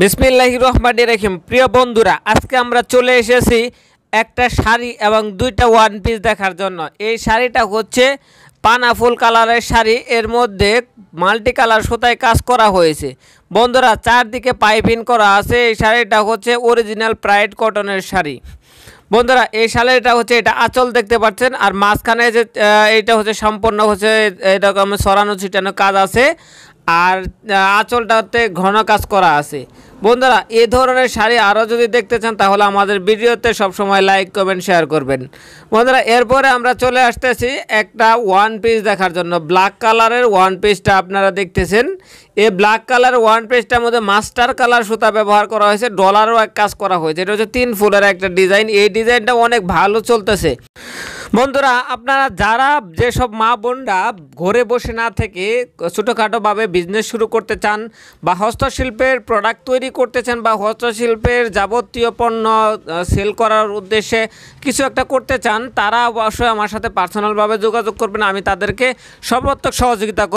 বিসমিল্লাহির রহমানির রহিম। প্রিয় বন্ধুরা, আজকে আমরা চলে এসেছি একটা শাড়ি এবং দুইটা ওয়ান পিস দেখার জন্য। এই শাড়িটা হচ্ছে পানা ফুল কালারের শাড়ি, এর মধ্যে মাল্টি কালার সুতায় কাজ করা হয়েছে। বন্ধুরা, চারদিকে পাইপিং করা আছে। এই শাড়িটা হচ্ছে অরিজিনাল প্রাইড কটনের শাড়ি। বন্ধুরা, এই শাড়িটা হচ্ছে এটা আঁচল দেখতে পাচ্ছেন, আর মাঝখানে যে এইটা হচ্ছে সম্পূর্ণ হচ্ছে এরকম সরানো ছিটানো কাজ আছে, আর আঁচলটাতে ঘন কাজ করা আছে। বন্ধুরা, এই ধরনের শাড়ি আরও যদি দেখতে চান তাহলে আমাদের ভিডিওতে সবসময় লাইক কমেন্ট শেয়ার করবেন। বন্ধুরা, এরপরে আমরা চলে আসতেছি একটা ওয়ান পিস দেখার জন্য। ব্ল্যাক কালারের ওয়ান পিসটা আপনারা দেখতেছেন। এই ব্ল্যাক কালার ওয়ান পিসটার মধ্যে মাস্টার কালার সুতা ব্যবহার করা হয়েছে, ডলারও এক কাজ করা হয়েছে। এটা হচ্ছে 3 ফুলের একটা ডিজাইন। এই ডিজাইনটা অনেক ভালো চলতেছে। বন্ধুরা, আপনারা যারা যেসব মা বোনরা ঘরে বসে না থেকে ছোটোখাটোভাবে বিজনেস শুরু করতে চান, বা হস্তশিল্পের প্রোডাক্ট তৈরি করতে চান, বা হস্তশিল্পের যাবতীয় পণ্য সেল করার উদ্দেশ্যে কিছু একটা করতে চান, তারা অবশ্যই আমার সাথে পার্সোনালভাবে যোগাযোগ করবেন। আমি তাদেরকে সর্বাত্মক সহযোগিতা